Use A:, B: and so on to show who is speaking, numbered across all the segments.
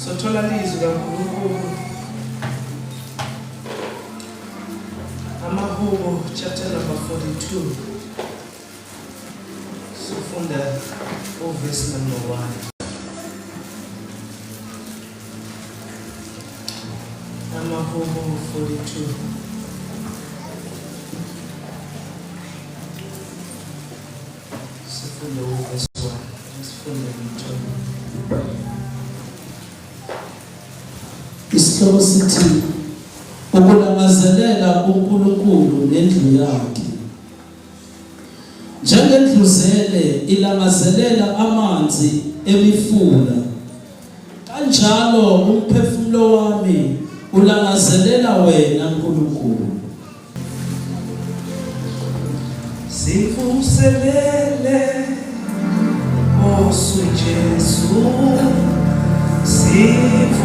A: Sothola lizwi kaNkulunkulu. Amahubo chapter number 42. Sifunda verse number 1. Amahubo 42. Sifunda verse 1. Sifunda ngithola.
B: Isihloko sithi ukulangazelela uNkulunkulu nendlu yakhe. Njengendluzele ilangazelela amanzi emifula, kanjalo umphefumulo wami ulangazelela wena Nkulunkulu.
A: Sivuselele Osu Jesu, sivuselele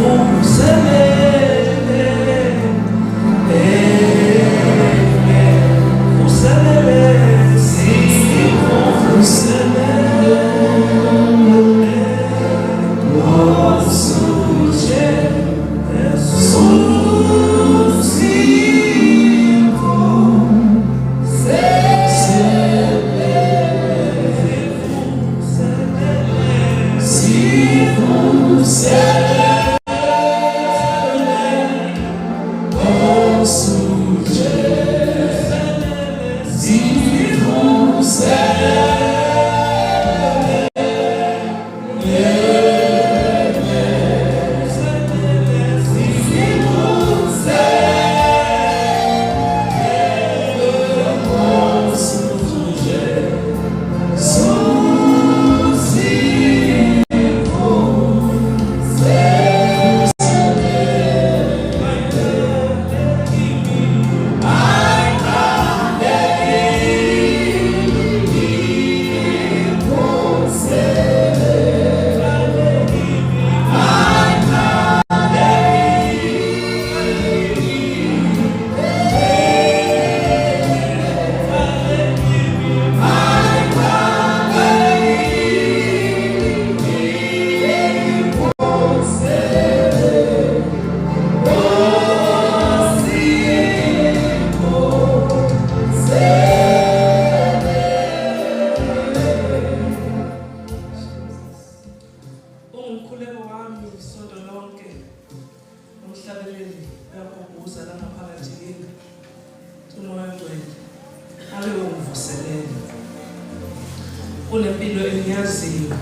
A: Kunempilo engiyaziyo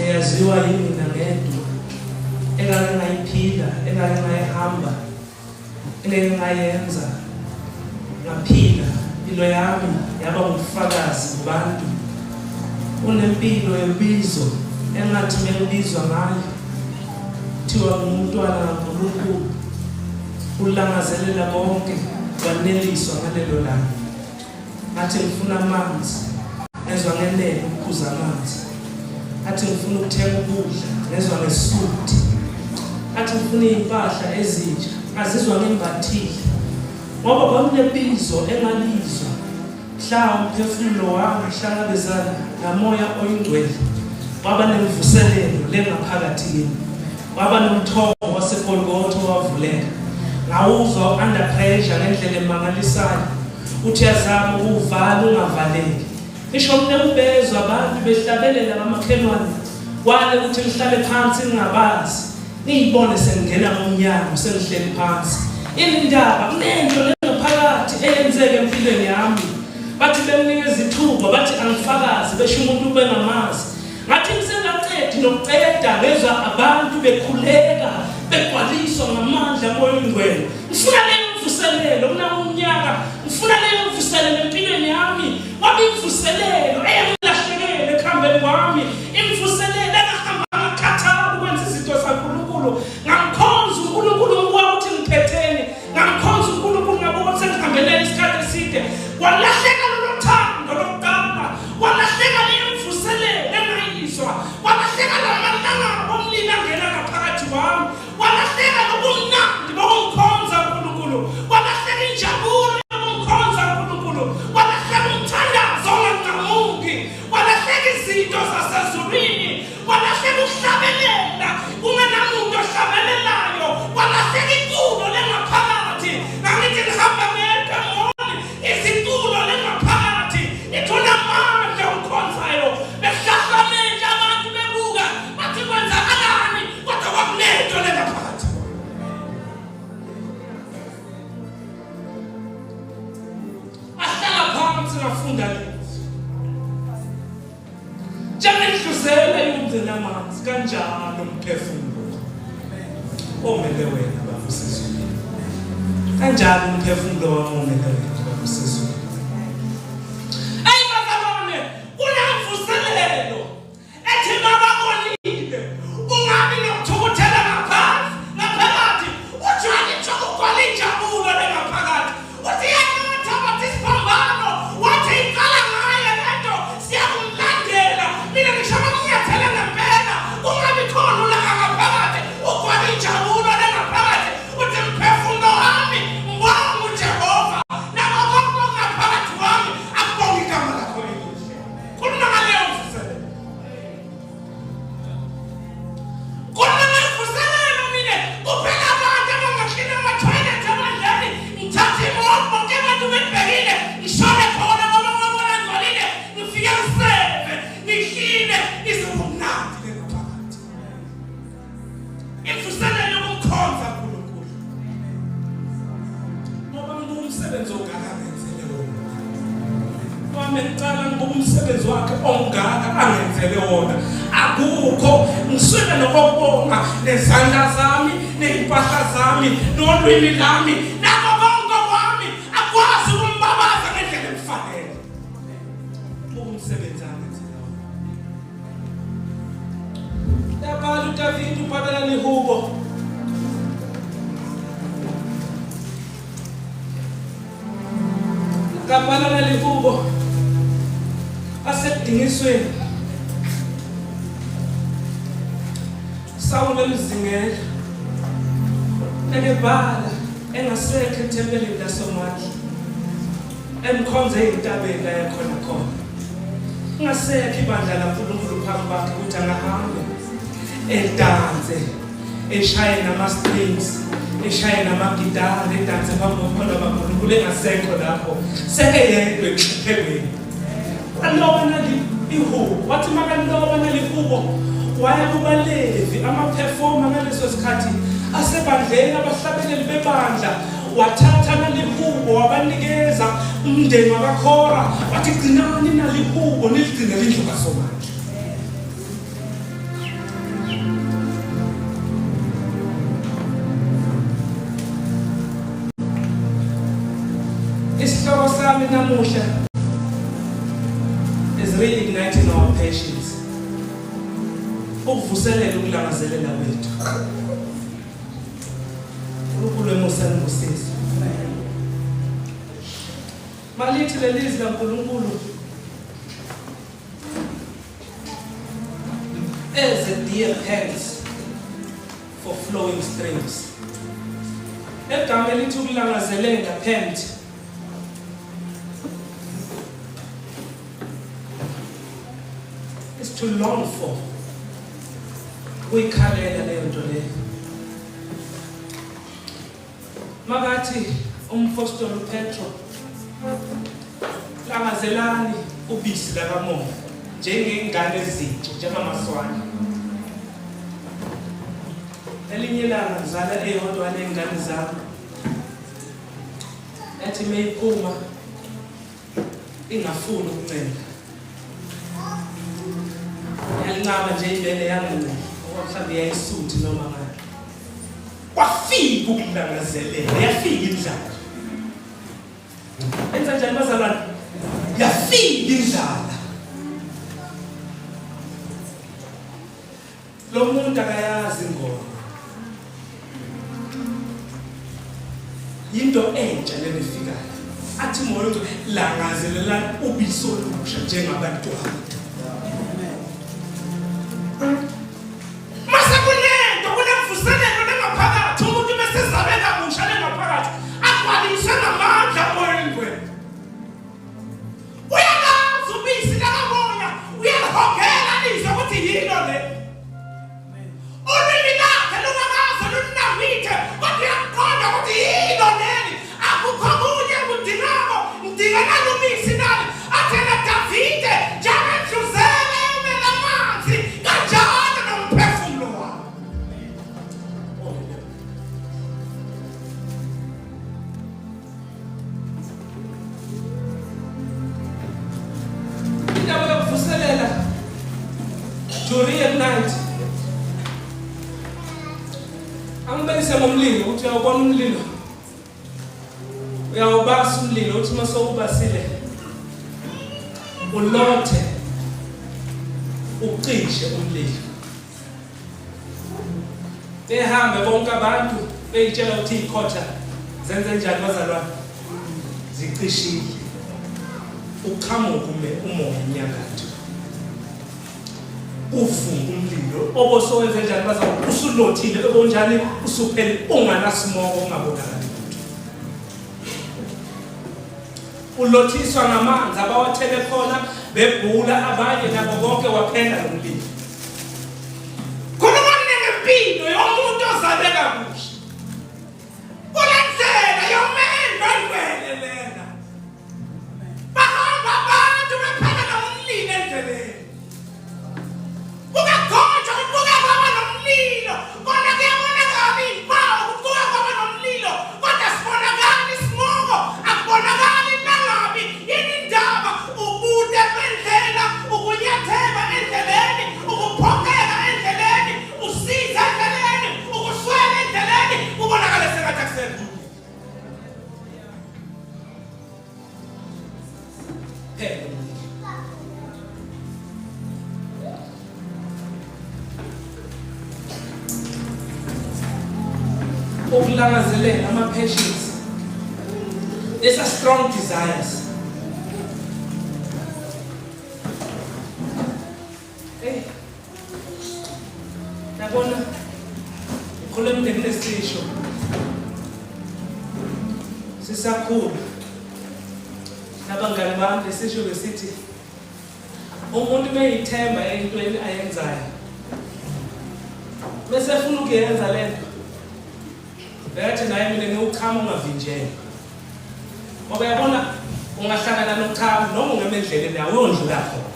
A: eyaziwa yini nangedwa engake ngayiphila, engake ngayihamba, engake ngayenza, ngaphila impilo yami yaba ngufakazi kubantu. Kunempilo yebizo engathi ngibizwa ngayo thiwa ngumntwana kaNkulunkulu, ulangazelela konke kwaneliswa ngalelo langa. Ngathi ngifuna amanzi, ngezwa ngenene ukuphuza amanzi. Athi ngifuna ukuthenga ukudla, ngezwa ngesisuthi. Athi ngifuna impahla ezintsha, ngazizwa ngimbathile. Ngoba kwakunebizo engalizwa. Mhla umphefumulo wami uhlangabezana namoya oyingcwele, kwaba nemvuselelo lengaphakathi kimi. Kwaba nomthombo waseGolgotha owavuleka. Ngawuzwa under pressure ngendlela emangalisayo. Uthi yazama ukuvala ungavaleki. Ngisho mnembezwa abantu behlabelela ngamakhelwane. Wale ukuthi ngihlale phansi ngingabazi. Niyibone sengingena ngomnyango sengihleli phansi. Indaba kunento lengaphakathi eyenzeke empilweni yami. Bathi benginikeza ithuba, bathi angifakazi, besho umuntu ubengamazi. Ngathi ngisengaqedi nokuceda ngezwa abantu bekhuleka, begwaliswa ngamandla moya oyingcwele. Ngifuna leyo mvuselelo kunamnyaka, ngifuna leyo mvuselelo empilweni yami. Wabe imvuselelo eyangilahlekele ekhambeni kwami, imvuselelo engahamba ngakhathala ukwenza izinto zaNkulunkulu. Ngamkhonza uNkulunkulu ngoba uthi ngiphetheni, ngamkhonza uNkulunkulu ngoba uthi ngihambele isikhathi eside. Walahleka lo thando lokuqala, walahleka leyo mvuselelo engayizwa, walahleka lamalanga omlilo angena ngaphakathi kwami, walahleka lobumnandi bokumkhonza uNkulunkulu, walahleka injabulo yokumkhonza uNkulunkulu, walahleka umthandazo ongacamuki, njalo umphefumulo omele wena bafusizwe kanjalo umphefumulo wami omele wena bafusizwe ayibazalwane kunamvuselelo ethi mababonile ungabi nokuthukuthela ngaphakathi ujwayele nje ukugwala injabulo lengaphakathi uthi yanotha bathi isiphambano wathi iqala ngayo lento siyakumlandela mina ngishaba kunyathela ngempela kungabi khona ulaka ngaphakathi ugwala injabulo lengaphakathi uthi mphefumulo wami ngibonga uJehova nako konke ngaphakathi wami akubonga igama lakho elihle khuluma ngaleyo mvuselelo kunamvuselelo mina kuphela abantu abangakhina ama-toilet abadlali ngithathe imoto bonke abantu bebhekile ngishone khona ngoba ngabona ngcolile ngifike ngiseve ngihline izobumnandi lengaphakathi imvuselelo yokumkhonza uNkulunkulu ngoba ngumsebenzi ongakangenzele wona wami ngicala ngoba umsebenzi wakhe ongaka angenzele wona akukho ngiswele nokubonga nezandla zami nezimpahla zami nolwimi lami nakho konke kwami akwazi ukumbabaza ngendlela efanele umsebenzi angenzele wona yabala uDavid ubhalela lihubo kabhala lihubo asedingisweni Sawule mzingela enebhala engasekho ethempelini lasomakhi emkhonze ezintabeni la yakhona khona ngasekho ibandla laNkulunkulu phambi kwakhe ukuthi angahambe edanse eshaye nama-strings eshaye namagitara edanse phambi kokhona baNkulunkulu engasekho lapho sekeyedwa ekuhlephekweni aloba nali ihubo wathi makaloba nali hubo waya kubaLevi ama-performer ngaleso sikhathi asebandleni abahlabeleli bebandla wathatha nalihubo wabanikeza umndeni wakaKhora wathi gcinani nalihubo niligcinele indlu kaSomandla isihloko sami namuhla is reigniting our patience ukuvuselela ukulangazelela kwethu uNkulunkulu emusani ngosizo malithi lelizwi kaNkulunkulu as a deer pants for flowing streams egama elithi ukulangazelela pant is to long for uyikhalela leyo nto leyo makathi umfostoli uPetro langazelani ubisi lakamoya njengengane ezintsha njengamaswane elinye ilanga ngizala eyodwa ney'ngane zami ethi meyiphuma ingafuni ukuncela yalincama nje ibele yangancela mhlawumbe yayisuthi noma ngani kwafika ukulangazelela yafika indlala enza njani bazalwane yafika indlala lo muntu akayazi ngoma yinto entsha lenifikayo athi moyo ukuthi langazelelani ubisi olusha njengabantwana
C: Davide,
A: Angibekise ngomlilo ukuthi uyawubona umlilo. Uyawubasa umlilo uthi mase ubasile. Ulothe. Ucishe umlilo. Behambe bonke abantu beyitshela ukuthi ikhotha zenze njani bazalwane. Zicishile. Uqhamuka umoya enyakatho. Uvunga umlilo obosowenze njani bazalwane usulothile onjani usuphele unganasimoko ungabonakali. Ulothiswa ngamanzi abawathele khona bebhula abanye nabo bonke waphela umlilo. Khona ngempilo yomuntu ozalwe kabusha. Kulendlela yomendo ngwele lena. Bahamba abantu bephela umlilo endleleni. Buka khonja ubuka baba nomlilo. Kona kuyabonakala impawu kubuka baba nomlilo. Kodwa sibonakala isimoko akubonakali nangabi yini indaba ubude bendlela ukunyatheba endleleni ukuphokeka endleleni usiza endleleni ukuswela endleleni kubonakala sengathi akusekho. Ukulangazelela ama-passions. These are strong desires. Hey, yabona ukhuluma emndenini esisho sisakhula nabangani bami lesisho besithi umuntu meyithemba entweni ayenzayo bese ufuna ukuyenza lento bethi naye mina ngiuchama ungavinjela ngoba yabona ungahlangana nochama noma ungema endleleni yawo uyondlula khona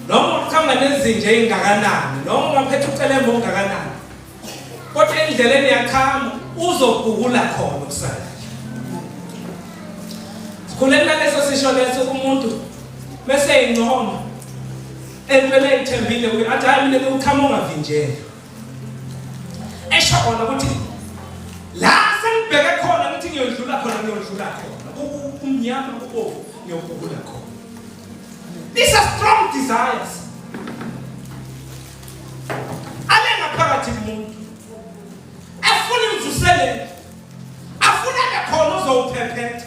A: noma ukhamba nezinje ezingakanani noma ungaphethe ucelembe ongakanani kodwa endleleni yakhama uzogugula khona kusala. Sikhulela leso sisho leso umuntu bese ingcono empela ethembile ukuthi athi hayi mina ngiuchama ungavinjela esho khona ukuthi la sengibheke khona ukuthi ngiyodlula khona umnyama kubovu ngiyogugula khona. These are strong desires. Alenga phakathi kumuntu afuna imvuselelo afuna lekhona uzowuphephetha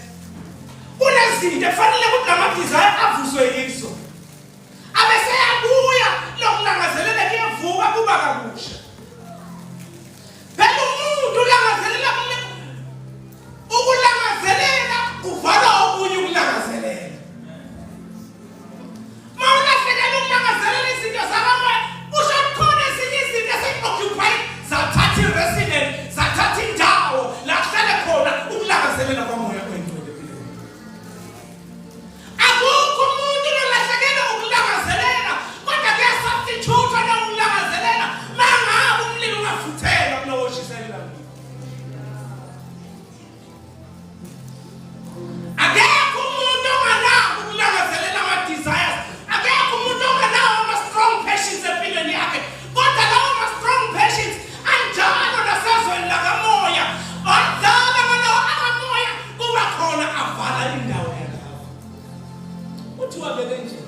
A: kunezinto efanele ukuthi ama-desire avuswe yizo abese yabuya lokulangazelela kuyavuka kuba kabusha. Phela umuntu ulangazelela ukulangazelela kuvala okunye ukulangazelela. Mawulahlekelwe ukulangazelela izinto zakamanye usho khona ezinye izinto ezi-occupy zathatha i-resident zathatha indawo la kuhlala khona ukulangazelela kwamoya oyingcwele empilweni. Akukho umuntu olahlekelwe ukulangazelela kodwa kuyasubstitute nokulangazelela mangabe umlilo ungafuthelwa kunowoshiselela. Akekho umuntu onganawo ukulangazelela ama-desires. Akekho umuntu onganawo ama-strong passions empilweni yakhe. Kodwa lawo ma-strong passions anjalo nasezweni lakamoya. Adlala ngalawo akamoya kuba khona avala indawo yalawo. Kuthiwa beke nje.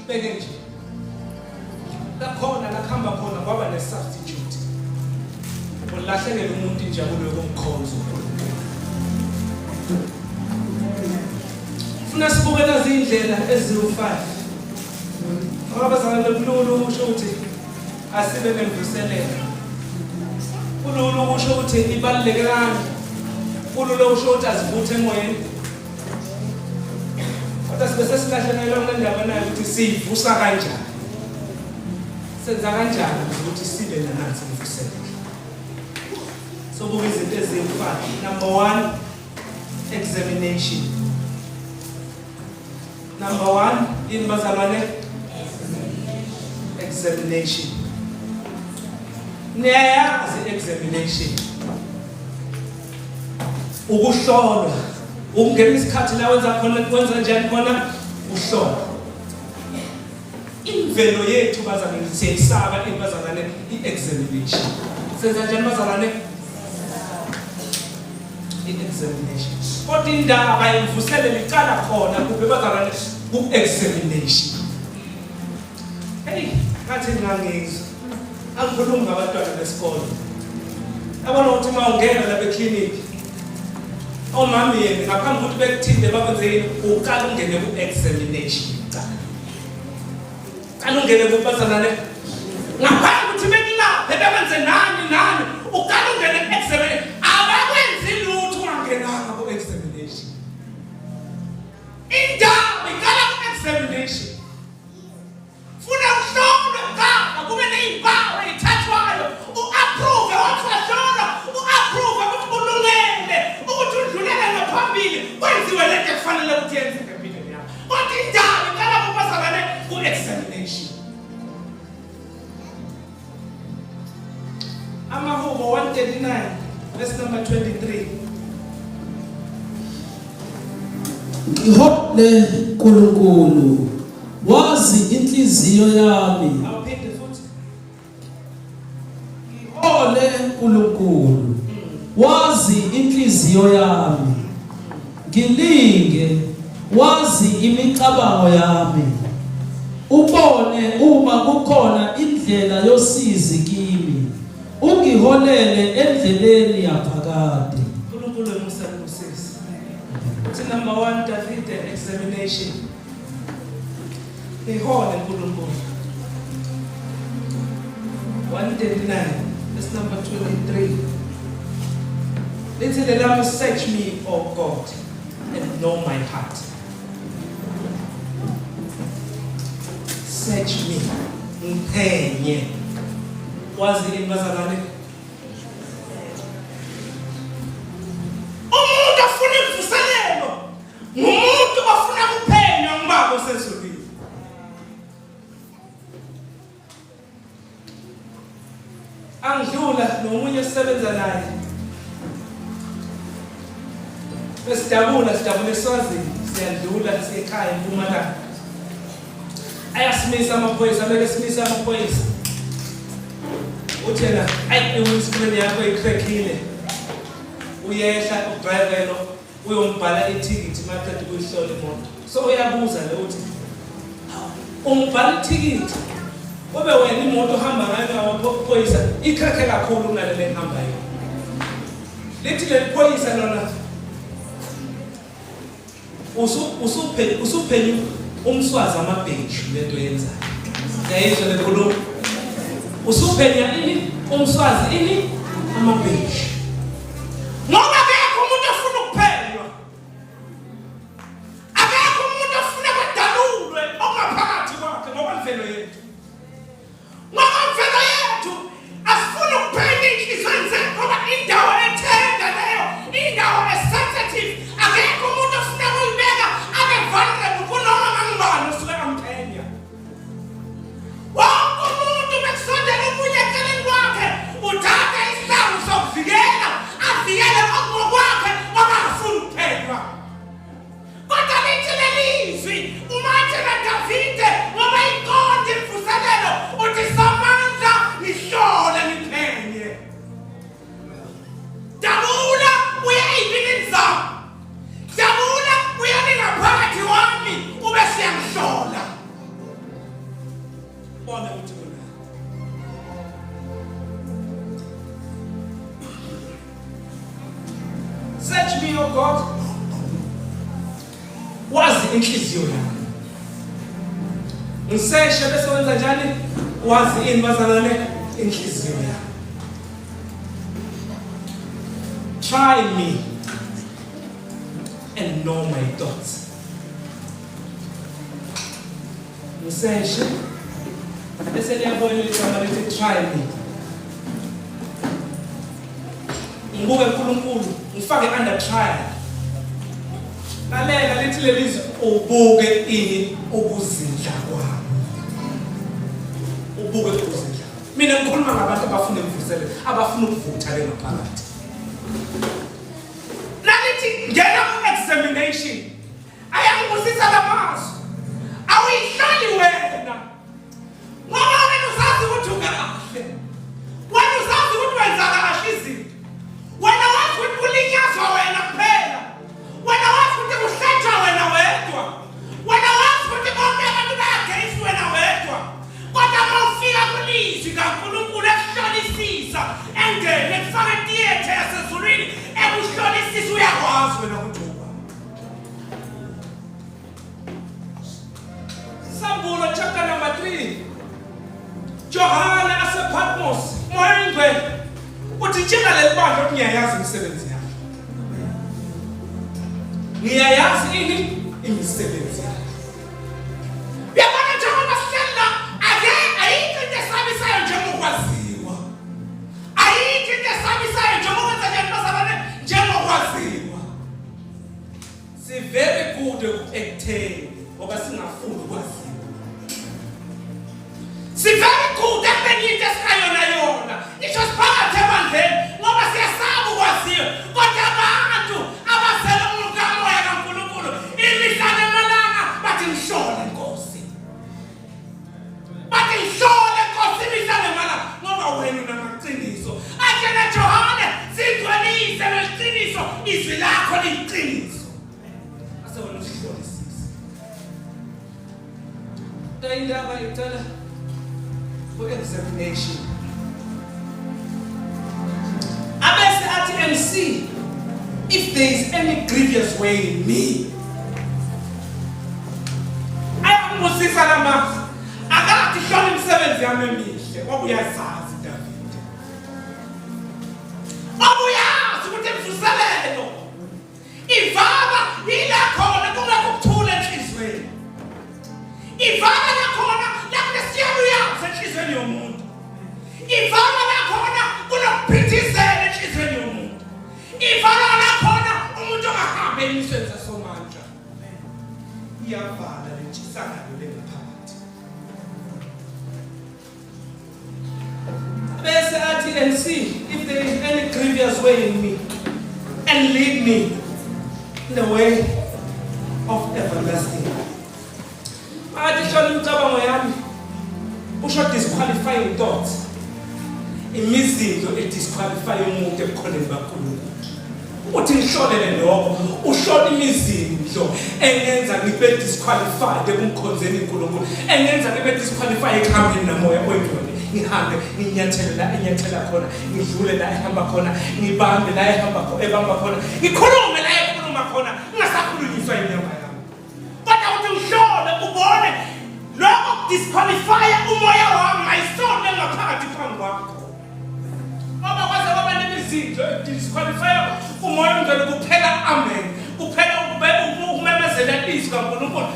A: Beke nje. Lakhona lakhamba khona kwaba ne-substitute. Ulahlekele umuntu injabulo yokumkhonza uNkulunkulu. Funa sibukela izindlela eziwu-5. Abazalwane kululu usho ukuthi asibe nemvuselelo. Kululu usho ukuthi ibaluleke kani. Kululu usho ukuthi azivuthe emoyeni. Kodwa sibe sesilahlekela ndaba nayo ukuthi sivusa kanjani. Senza kanjani ukuthi sibe nansi imvuselelo. Sobuka izinto eziwu-5. Number 1, examination. Number 1, in bazalwane, examination. Niyayazi examination. Ukuhlolwa. Ukungena isikhathi la wenza njani khona uhlolo. imvelo yethu bazalwane siyayisaba bazalwane i-examination. Senza kanjani bazalwane? I-examination. Kodwa indaba yemvuselelo icala khona kuphi bazalwane? Ku-examination. Hey, ngathi ngangizwa. Angikhulumi ngabantwana besikole. Yabona ukuthi uma ungena la beklinikhi omama yena ngaphambi kokuthi bekuthinde bakwenzeni uqala ungene ku-examination. Qala ungene kubazalwane ngaphambi kokuthi bekulaphe bekwenze nani uqala ungene ku-examination. Abakwenzi lutho ungangenanga ku-examination. Indaba iqala ku-examination. Funa ukuhlolwa ngapha kube nezimpawu ezithathwayo u-approve wathi wahlolwa u-approve ukuthi kulungele ukuthi udlulele ngaphambili kwenziwe lento ekufanele ukuthi yenzeke empilweni yakho. Kodwa indaba iqala kubazalwane ku-examination. Amahubo 139 verse number 23.
B: Ngihole Nkulunkulu wazi inhliziyo yami.
A: Awuphinde futhi.
B: Ngihole Nkulunkulu wazi inhliziyo yami. Ngilinge wazi imicabango yami. Ubone uma kukhona indlela yosizi kimi. Ungiholele endleleni yaphakade.
A: uNkulunkulu emusalusisi. Uthi number 1 David examination. Ihole uNkulunkulu. 139 verse number 23. Little the Lamb search me, O God, and know my heart. Search me. Mpenye. Wazi imbazalwane. Umuntu afuna imvuselelo. Umuntu afuna kuphenywa ngibaba osezulwini. Angidlula nomunye osebenza naye. Besidabula eSwazini, siyadlula siyekhaya eMpumalanga. Ayasimisa amaphoyisa, beke simisa amaphoyisa. Uthena ayi iwindscreen yakho ikrekhile. Uyehla udriver lo uyombhala ithikithi maqedwe kuyihlola imoto. So uyabuza le uthi umbhala ithikithi. Obe wena imoto hamba ngayo amaphoyisa ikrekhe kakhulu kunale ehamba yo. Lithi le phoyisa lona usuphenye umswazi amabheji lento yenzayo. Ngayizwa le khulumo. Usuphenya ini umswazi ini amabheji. Ngoba akekho umuntu ofuna ukuphenywa. Akekho umuntu ofuna kudalulwe okungaphakathi kwakhe ngoba imvelo yethu. Ngoba imvelo yethu asifuna ukuphenya inhliziyo zethu ngoba indawo ethenda leyo, indawo esensitive. Akekho umuntu ofuna ukuyibeka abe vulnerable kunoma ngangibani osuke amphenya. Wonke umuntu bekusondela omunye eceleni kwakhe uthatha isihlangu sokuvikela avikele ngokwakhe ongafuni ukuphenywa. Kodwa lithi lelizwi umathe naDavide ngoba iqonde imvuselelo uthi samandla nihlole niphenye. Dabula uyayibinza. Dabula uyaningaphakathi wami ube siyangihlola. Bona uthi wena. Search me, O God. Wazi inhliziyo yami. Ngiseshe bese wenza njani? Wazi ini bazalwane inhliziyo yami. Try me and know my thoughts. Ngiseshe bese liyabona igama lithi try me. Ngibuke uNkulunkulu ngifake under trial. Lalela lithi lelizwi ubuke ini ukuzindla kwami. Ubuke ukuzindla. Mina ngikhuluma ngabantu abafuna imvuselelo, abafuna ukuvutha le ngaphakathi. Nalithi ngena ku-examination. Ayangibusisa lamazwi. Awuyihlali wena. ukuthi njengaleli bandla ngiyayazi imisebenzi yami. Ngiyayazi imisebenzi yami. Uyabona njengoba sihlala ayikho into esabisayo njengokwaziwa. Ayikho into esabisayo njengokwenza njengokwaziwa. Si very good ekutheni ngoba singafuni ukwaziwa. Si very good ekubeni into esingayona. Isho siphakathi ebandleni ngoba siyasaba ukwaziwa. Kodwa abantu abazela umoya kaNkulunkulu imihla nemalanga bathi ngihlole Nkosi. Bathi ngihlole Nkosi imihla nemalanga ngoba wena unamaqiniso. Akena Johane sidwelise leqiniso izwi lakho liqiniso. Ase wena usihlolisise. Indaba icela for examination. Abese athi and see if there is any grievous way in me. Ayambusisa lama akathi hlola imisebenzi yami emihle ngoba uyazazi David. Uyazi ukuthi emvuselelo ivaba ila khona kungekho ukuthula enhlizweni. Ivaba lakhona lakunesiyabuyanga enhlizweni yomuntu. Ivaba lakhona kunokuphithizela enhlizweni yomuntu. Ivaba lakhona umuntu ongahambe imisebenzi yasomandla. Iyavala lentshisakalo lengaphakathi. Bese athi and see if there is any grievous way in me and lead me in the way of everlasting. Athi hlola imicabango yami usho disqualifying thoughts. Imizindo edisqualify umuntu ekukholeni kaNkulunkulu. Uthi ngihlolele lokho uhlola imizindo engenza ngibe disqualified ekumkhonzeni uNkulunkulu. Engenza ngibe disqualified ekuhambeni namoya oyedwa. Ngihambe nginyathela khona ngidlule la ehamba khona ngibambe la ebamba khona ngikhulume la ekhuluma khona ngingasakhulunyiswa inyama yami. Kodwa uthi ngihlole ubone lokho disqualify umoya wami ayisonde ngaphakathi phambi kwakho. Ngoba kwaze kwaba nemizindo disqualify umoya ungene kuphela amen. Kuphela ukumemezela izwi kaNkulunkulu.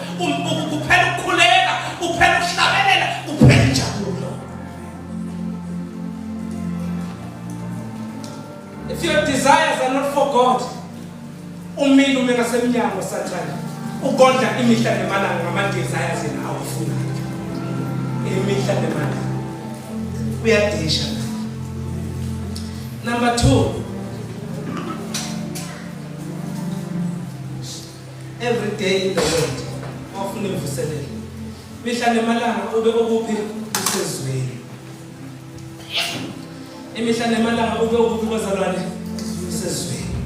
A: Kuphela ukukhuleka, kuphela ukuhlabelela, kuphela injabulo. If your desires are not for God, umile ume ngasemnyango Sathane. Ukondla imihla nemalanga ngama-desires awufunayo. Imihla nemalanga. Uyadisha. Number 2. Every day in the world, ofuna imvuselelo. Imihla nemalanga ube ukuphi usezweni. Imihla nemalanga ube ukuphi kwazalwane usezweni.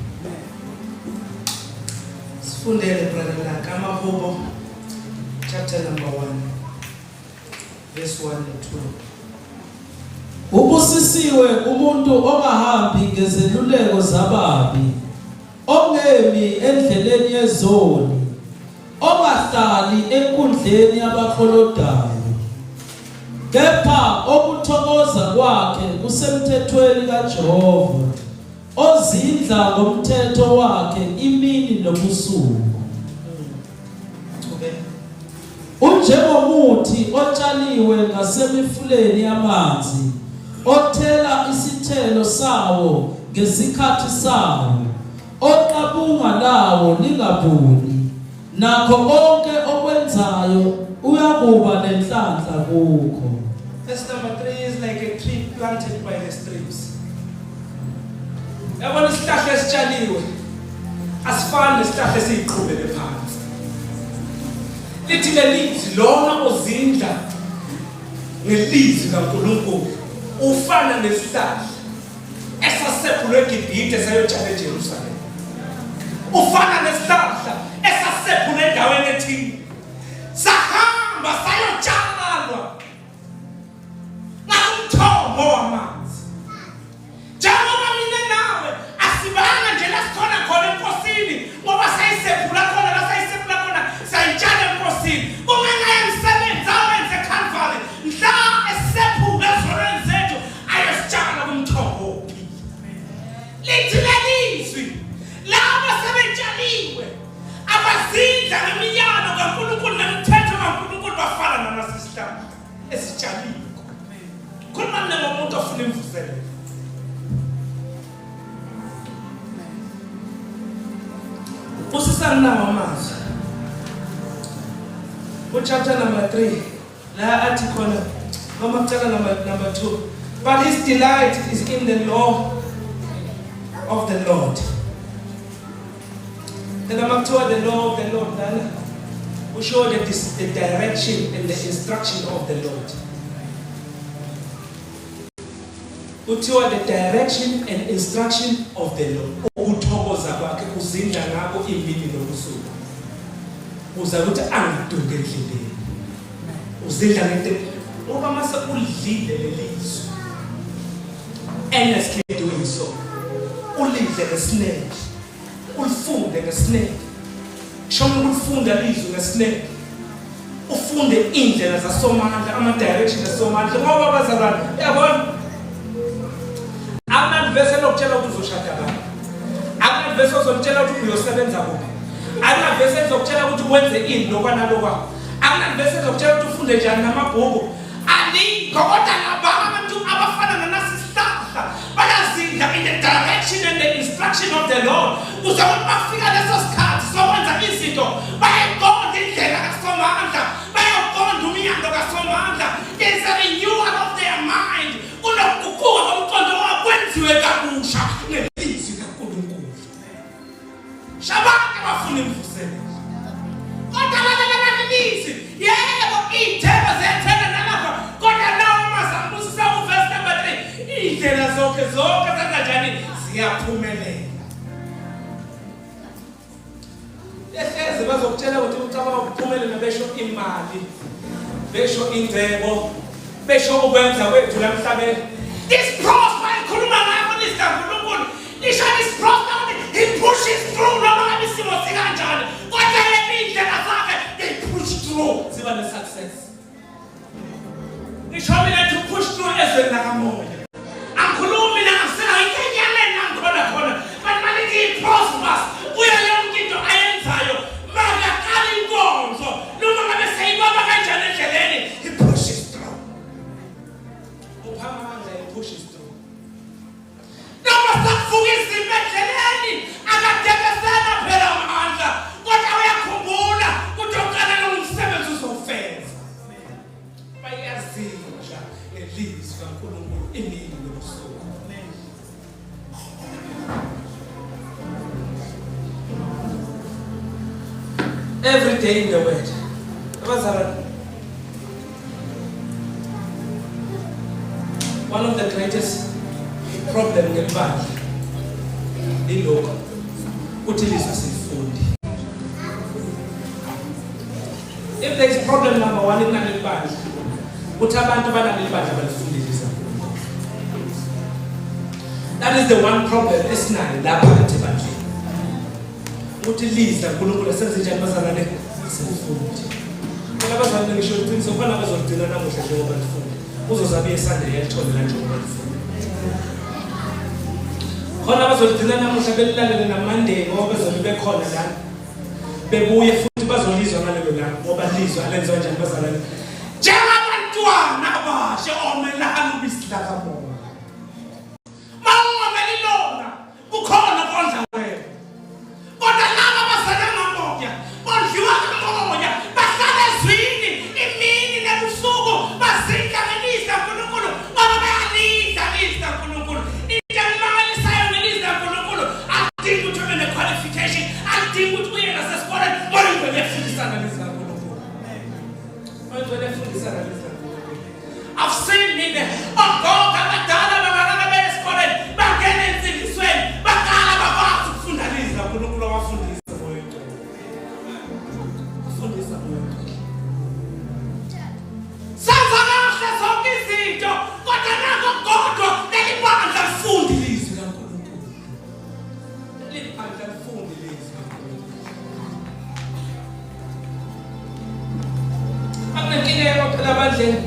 A: Sifundele brother la Amahubo chapter number 1 verse 1 and 2.
B: Ubusisiwe umuntu ongahambi ngezeluleko zababi, ongemi endleleni yezoni, ongahlali enkundleni yabakholodayo. Kepha okuthokoza kwakhe kusemthethweni kaJehova, ozindla ngomthetho wakhe imini nobusuku. Unjengomuthi otshaliwe ngasemifuleni yamanzi, othela isithelo sawo ngesikhathi sawo, oqabunga lawo lingabuni, nakho konke okwenzayo uyakuba nenhlanhla kukho.
A: Verse number 3 is like a tree planted by the streams. Yabona isihlahla esitshaliwe asifani nesihlahla esiyiqhubele phansi. Lithi lelithi lona ozindla ngelizwi kaNkulunkulu ufana nesihlahla esasephulwe eGibhithe sayotshala eJerusalem. Ufana nesihlahla esasephulwe endaweni ethile sahamba sayotshalwa ngomthombo wamanzi. Njengoba mina nawe asibanga nje la sikhona khona enkosini ngoba sayisephula khona la sayisephula khona sayitshala enkosini. Kungenxa yemsebenzi awenze eCalvary mhla esephula ezonweni zethu ayositshala kumthombo. bafuna imvuselelo. Usisana nawo amazwi. Chapter number 3 la athi khona noma kucala number 2, but his delight is in the law of the Lord. The number 2, the law of the Lord, then we show that this the direction and the instruction of the Lord. Uthiwa the direction and instruction of the Lord. Ukuthokoza kwakhe uzindla ngakho imini nobusuku. Uza ukuthi angiduke endleleni. Uzindla ngento ngoba mase ulidle lelizwe. Honestly doing so. Ulidle ngesineke. Ulifunde ngesineke. Shoma ukufunda lizwe ngesineke. Ufunde indlela zaSomandla, ama direction zaSomandla ngoba bazalwane. Yabona? Akunavese lokutshela ukuthi uzoshada bani. Akunavese uzokutshela ukuthi uyosebenza kuphi. Akunavese uzokutshela ukuthi wenze ini lokwana lokwa. Akunavese uzokutshela ukuthi ufunde njani namabhuku. Alikho kodwa laba abantu abafana nasisihlahla bayazidla in the direction and the instruction of the Lord. Uzokuthi bafika leso sikhathi sokwenza izinto bayayiqonda indlela kaSomandla, bayayiqonda umyando kaSomandla. There's a renewal of their mind. Kunokuguquka komqondo wakwenziwe kabusha ngelizwi kaNkulunkulu. Shabaka bafuna imvuselelo. Kodwa labalabalizi yebo ithemba zethena nalapha kodwa nawo mazambusisa ku verse number 3 indlela zonke zakanjani ziyaphumelela. Ehleze bazokutshela ukuthi ucabanga ukuphumelela besho imali, besho ingcebo, besho ukwenza kwethu la emhlabeni. This prosper ikhuluma ngakho nisikaNkulunkulu. Isho this prosper he pushes through noma ngabe isimo sikanjani. Kodwa indlela zakhe they push through ziba ne success. Isho mina to push through ezweni lakamoya. Angikhulumi ngasena ikenyaleni nangikhona. But manje he prospers. Uya yonke into ayenzayo. Makaqala inkonzo. Noma ngabe seyibaba kanjani endleleni he pushes through. Uphamandla he pushes through. Noma sakuvuka izimo endleleni akadebesena phela amandla. Kodwa uyakhumbula ukuthi uqala nomsebenzi uzofeza. Bayazinja ngelizwi kaNkulunkulu imini nobusuku. Every day in the word. One of the greatest problem ngebandla ilokho ukuthi lizwe sifundi. If there is problem number 1 in naleli bandla, ukuthi abantu banaleli bandla balifundisa. That is the one problem esinayo lapha eThebandleni. Ukuthi liza uNkulunkulu senze njani bazalwane sifundi. Ngoba bazalwane ngisho ukuthi sokubana bazogcina namuhla njengoba lifundi. Uzozabe esande yalithole la njengoba lifundi. Khona bazogcina namuhla belilalele naMonday ngoba bazobe bekhona la. Bebuye futhi bazolizwa ngalelo langa ngoba lizwa alenziwa njani bazalwane. Njengabantwana abasha omelana ubisihlaka bona. Mawungomela ilona kukhona kondla wena. Kodwa laba basana ngamoya, bondliwa ngamoya, bahlala ezwini imini nebusuku bazidla ngelizwi kaNkulunkulu ngoba bayalidla ilizwi kaNkulunkulu. Into emangalisayo ngelizwi kaNkulunkulu akudingi ukuthi ube ne-qualification, akudingi ukuthi uye nasesikoleni kodwa ube uyafundisana ngelizwi kaNkulunkulu. Kodwa uyafundisana ngelizwi kaNkulunkulu. I've seen in the ogogo abadala bangakana besikoleni bangena ensindisweni baqala bakwazi ukufunda ilizwi kaNkulunkulu abafundisa moya ngcwele. Ufundisa moya ngcwele. Senza kahle zonke izinto kodwa nakho kodwa leli bandla lifundi ilizwi kaNkulunkulu. Leli bandla lifundi ilizwi kaNkulunkulu. Akunenkinga phela bandleni.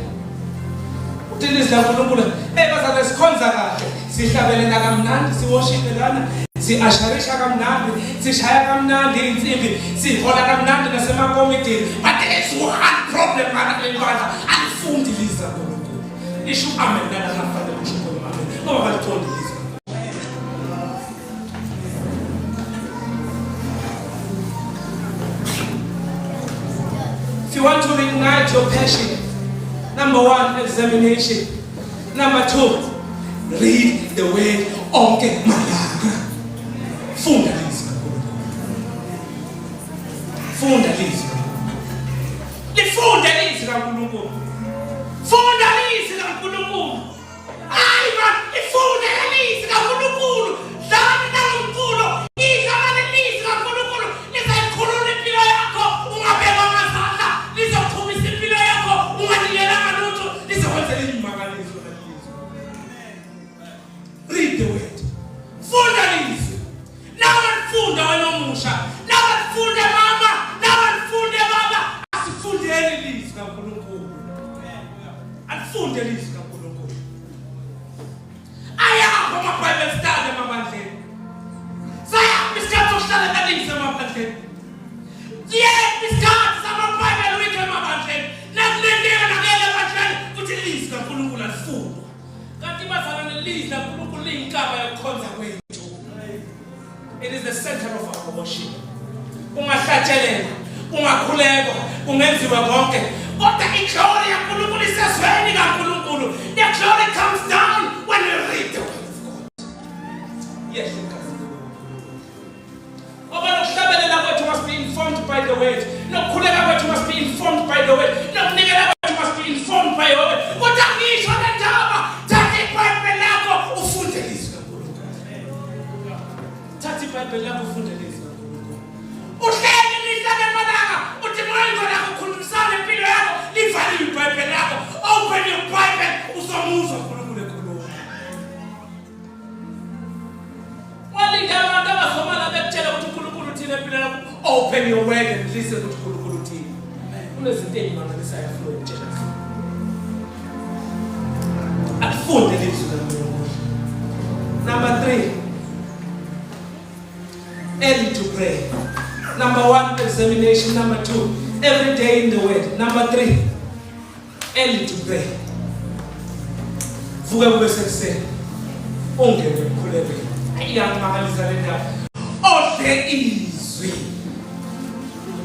A: Ilizwi laNkulunkulu bazalwane sikhonza kahle, sihlabelena kamnandi, siwoshipelana, siasharisha kamnandi, sishaya kamnandi insimbi, sihola kamnandi nasemakomidini. But there is one problem ngala leli bandla alifundi ilizwi laNkulunkulu. Isho amen nana nafanele kusho khona. ngoba baliqonda ilizwi. If you want to reignite your passion, number 1, examination. Number 2, read the word onke malanga. Funda lizwi kaNkulunkulu. Funda lizwi. Lifunde lizwi kaNkulunkulu. Funda lizwi kaNkulunkulu. Hayi man, lifunde lizwi kaNkulunkulu. Dlala naNkulunkulu. Igama lelizwi kaNkulunkulu lizayikhulula impilo yakho ungabekwa ngazandla. Lizophumisa impilo yakho unganikelanga lutho. Lizokwenzela imimangaliso lelizwi. Read the word. Funda lizwi. Nawe funda wena omusha. Nawe funda mama. Nawe funda baba. Asifundeni lizwi kaNkulunkulu. Afunde lizwi kaNkulunkulu. Ayakho ama-Bible study emabandleni. Sayakho isikhathi sokuhlala kalisi emabandleni. Yebo isikhathi sama-Bible week emabandleni. Nakulendeka nakele ebandleni kuthi ilizwi kaNkulunkulu alifundwa. Kanti bazalwane ilizwi kaNkulunkulu liyinkaba yokukhonza kwethu. It is the center of our worship. Ungahlatshelela, ungakhulekwa, ungenziwa konke. Kodwa i-glory kaNkulunkulu isezweni kaNkulunkulu. The glory comes down when we read the word of God. Yes, it does. Ngoba nokuhlabelela kwethu must be informed by the word. Nokukhuleka kwethu must be informed by the word. Nokunikela kwethu must be informed by the word. Kodwa ngisho le ndaba, thatha iBhayibheli lakho ufunde lizwi kaNkulunkulu. Thatha iBhayibheli lakho ufunde lizwi kaNkulunkulu. Uhleli lihlale malanga, uthi manje lakho ukhulumisana impilo yakho, livaliwe iBhayibheli lakho. Open your Bible, uzomuzwa uNkulunkulu ekhuluma. Walingana abantu abazomala bekutshela ukuthi uNkulunkulu uthini empilweni yakho. Open your word and listen ukuthi uNkulunkulu uthini. Kunezinto ezimangalisayo futhi ukutshela. Afunde lizwi kaNkulunkulu. Number 3, early to pray. Number 1, examination. Number 2, every day in the word. Number 3, early to pray. Vuka kube sekuseni. Ungene emkhulekweni. Iyangimangalisa le ndaba. Odle izwi.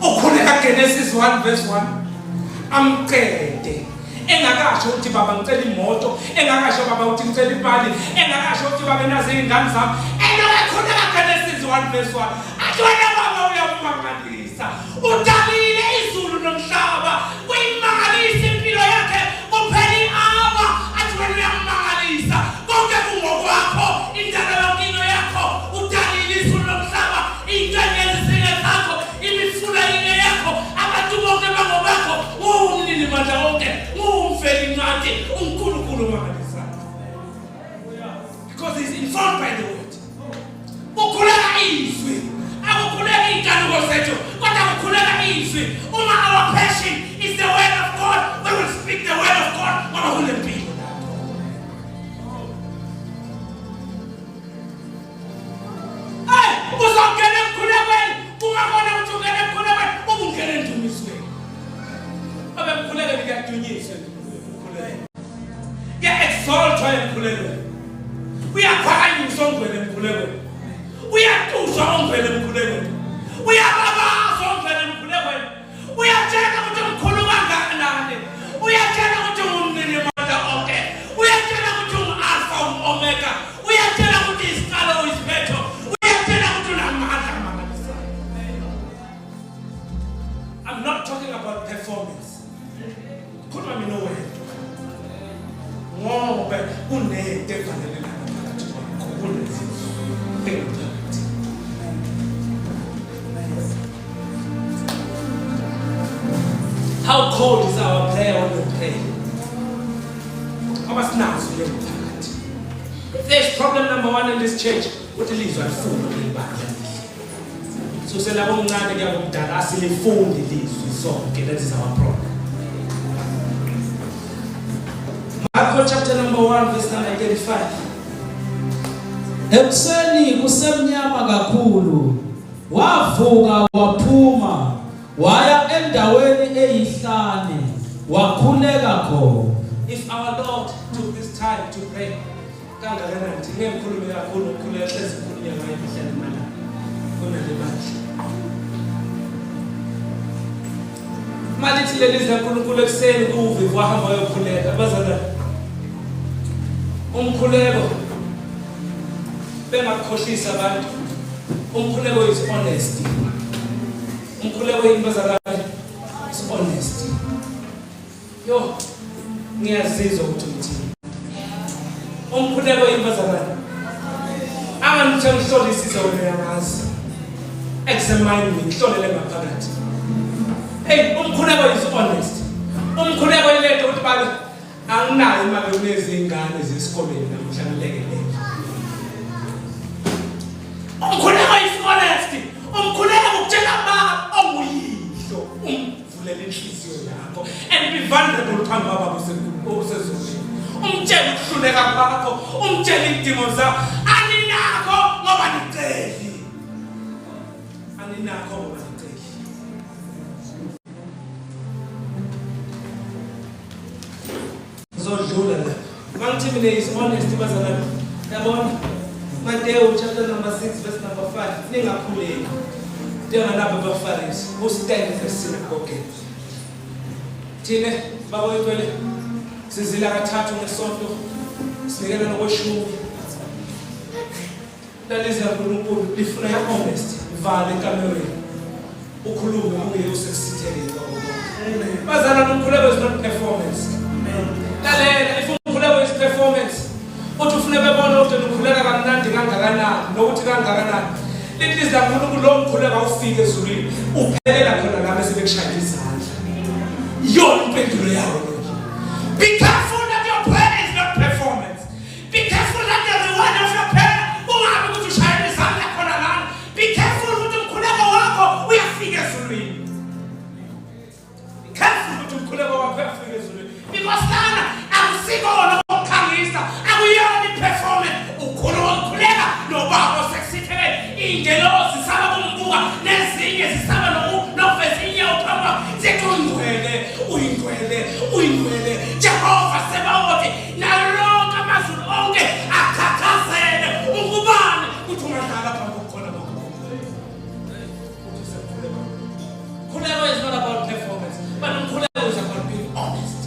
A: Ukhuleka Genesis 1 verse 1. Amqede. Engakasho ukuthi baba ngicela imoto, engakasho baba uthi ngicela imali, engakasho ukuthi baba nazi izingane zami. Ekhuleka Genesis 1 verse 1. Athola baba uyamangalisa. Udalile izulu nomhlaba. Uyimangalisa impilo yakhe. Upheli aba athi wena uyamangalisa. Konke kungokwakho, indalo yempilo yakho. Udalile izulu nomhlaba. Inkanyezi zakho, imifula ine yakho. Abantu bonke bangobakho. Umnini manje wonke. Umfeli ngathi uNkulunkulu umangalisa. Because he's informed by the word. Ukhuleka izwi. Akukhuleka inkanuko zethu, kodwa ukukhuleka izwi. Uma our passion is the word of God, we will speak the word of God ngoba kunempilo lapho. Hey, uzongena emkhulekweni, ungabona ukuthi ungena emkhulekweni, ubungena endumisweni. Abe emkhulekweni kuyadunyiswa emkhulekweni. Kuya-exaltwa emkhulekweni. Uyaphakanyiswa ongcwele emkhulekweni. Uyatuswa ongcwele emkhulekweni. Uyababazwa ongcwele emkhulekweni. Uyatshela ukuthi umkhulu kangakanani. Uyatshela ukuthi ungumnini wamandla onke. Uyatshela ukuthi ungu-Alpha ungu-Omega. Uyatshela ukuthi isiqalo uyisiphetho. Uyatshela ukuthi unamandla amangalisayo. I'm not talking about performance. Khuluma mina wena. Ngoba kunento efanele phakathi kwakho. Kunezizwe. How cold is our prayer when we pray? If there's problem number 1 in this church, what is it? So say that is our problem. Mark chapter number 1 verse number 35.
B: Ekuseni kusemnyama kakhulu, wavuka waphuma, waya endaweni eyihlane, wakhuleka khona.
A: If our Lord took this time to pray, kangakanani nje ngikhulume kakhulu ukukhuleka hlezi ukukhulunywa ngayo imihla nemali kunale mali mali thileli zaNkulunkulu ekseni kuve wahamba yokhuleka abazalwane umkhuleko bengakhohlisa abantu umkhuleko is honesty umkhuleko yinbazalwane is honesty yo ngiyazizwa ukuthi ngithini umkhuleko yinbazalwane angangithe ngihlolisise wena yamazi examine me ngihlolele ngaphakathi hey umkhuleko is honest umkhuleko ilento ukuthi bani anginayo imali yonezingane zesikoleni namhla ngilekelele umkhuleko is honest umkhuleko ukutshela baba onguyihlo umvulele inhliziyo yakho and be vulnerable phambi kwababa usezulwini umtshela ukuhluleka kwakho umtshela idimo zakho aninakho ngoba niceli aninakho ngoba niceli zodlula la mangithi mina is honest bazalwane yabona Matthew chapter number 6 verse number 5 ningakhuleki njengalabo abaFarisi ustand esynagogue thina baba wethu sizila kathathu ngesonto sinikela nokweshumi lalezi yaNkulunkulu lifuna honest ivale ekamereni ukhulume uye usesithekeni bazalwane umkhuleko is not performance lalela if umkhuleko is performance uthi ufune bebona ukuthi ukhuleka kamnandi kangakanani nokuthi kangakanani lithi zaNkulunkulu lo mkhuleko awufike ezulwini uphelela khona la bese bekushaya izandla yona impendulo yawo be careful that your prayer is not performance be careful that the reward of your prayer ungabe ukuthi ushaya izandla khona lana be careful ukuthi umkhuleko wakho uyafika ezulwini be careful ukuthi umkhuleko wakho uyafika ezulwini because lana akusiko wona ukukhangisa akuyona performance ukhuleka nobaba sexithele ingelosi saba kumbuka nezinye zisaba nokuveza inyawo phamba zekungcwele uyingcwele Jehova sebawothi nalonke amazulu onke akhathazele ukubani ukuthi ungadlala phambi kokukhona kwakho khuleko is not about performance but umkhuleko is about being honest